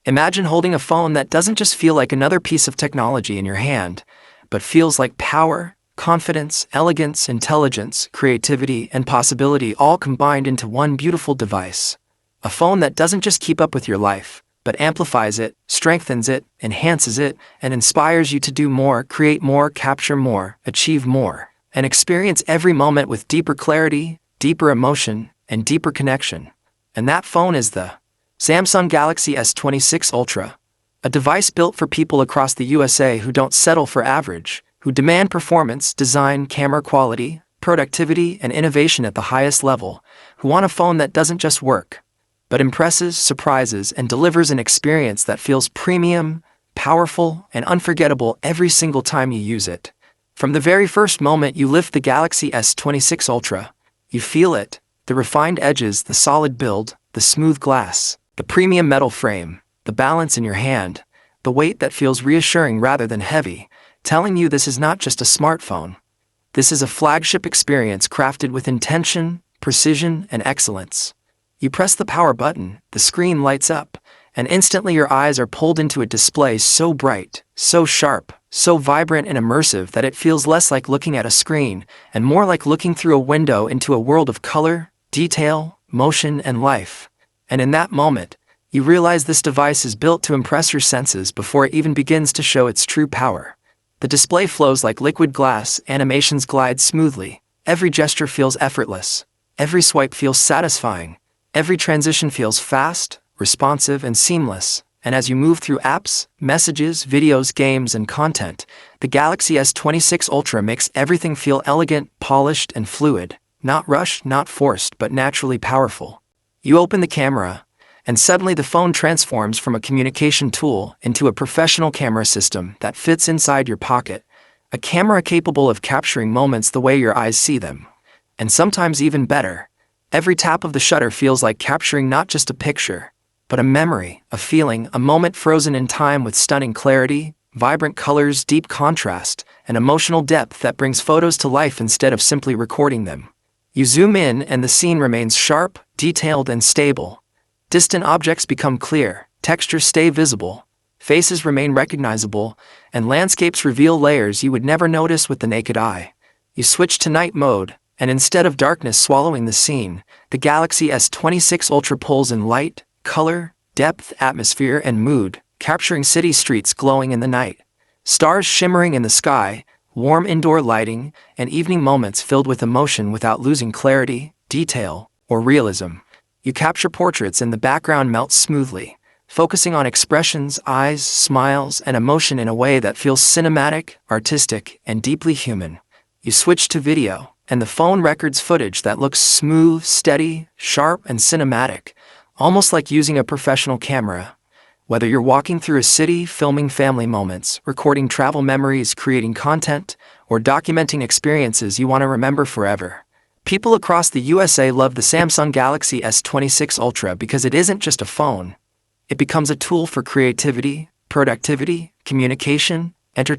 Imagine holding a phone that doesn't just feel like another piece of technology in your hand, but feels like power, confidence, elegance, intelligence, creativity, and possibility all combined into one beautiful device. A phone that doesn't just keep up with your life, but amplifies it, strengthens it, enhances it, and inspires you to do more, create more, capture more, achieve more, and experience every moment with deeper clarity, deeper emotion, and deeper connection. And that phone is the Samsung Galaxy S26 Ultra, a device built for people across the USA who don't settle for average, who demand performance, design, camera quality, productivity, and innovation at the highest level, who want a phone that doesn't just work, but impresses, surprises, and delivers an experience that feels premium, powerful, and unforgettable every single time you use it. From the very first moment you lift the Galaxy S26 Ultra, you feel it, the refined edges, the solid build, the smooth glass, the premium metal frame, the balance in your hand, the weight that feels reassuring rather than heavy, telling you this is not just a smartphone. This is a flagship experience crafted with intention, precision, and excellence. You press the power button, the screen lights up, and instantly your eyes are pulled into a display so bright, so sharp, so vibrant and immersive that it feels less like looking at a screen and more like looking through a window into a world of color, detail, motion, and life. And in that moment, you realize this device is built to impress your senses before it even begins to show its true power. The display flows like liquid glass, animations glide smoothly, every gesture feels effortless, every swipe feels satisfying, every transition feels fast, responsive, and seamless. And as you move through apps, messages, videos, games, and content, the Galaxy S26 Ultra makes everything feel elegant, polished, and fluid, not rushed, not forced, but naturally powerful. You open the camera, and suddenly the phone transforms from a communication tool into a professional camera system that fits inside your pocket, a camera capable of capturing moments the way your eyes see them. And sometimes even better, every tap of the shutter feels like capturing not just a picture, but a memory, a feeling, a moment frozen in time with stunning clarity, vibrant colors, deep contrast, and emotional depth that brings photos to life instead of simply recording them. You zoom in and the scene remains sharp, detailed, and stable. Distant objects become clear, textures stay visible, faces remain recognizable, and landscapes reveal layers you would never notice with the naked eye. You switch to night mode, and instead of darkness swallowing the scene, the Galaxy S26 Ultra pulls in light, color, depth, atmosphere, and mood, capturing city streets glowing in the night, stars shimmering in the sky, warm indoor lighting, and evening moments filled with emotion without losing clarity, detail, or realism. You capture portraits and the background melts smoothly, focusing on expressions, eyes, smiles, and emotion in a way that feels cinematic, artistic, and deeply human. You switch to video, and the phone records footage that looks smooth, steady, sharp, and cinematic, almost like using a professional camera. Whether you're walking through a city, filming family moments, recording travel memories, creating content, or documenting experiences you want to remember forever, people across the USA love the Samsung Galaxy S26 Ultra because it isn't just a phone. It becomes a tool for creativity, productivity, communication, entertainment,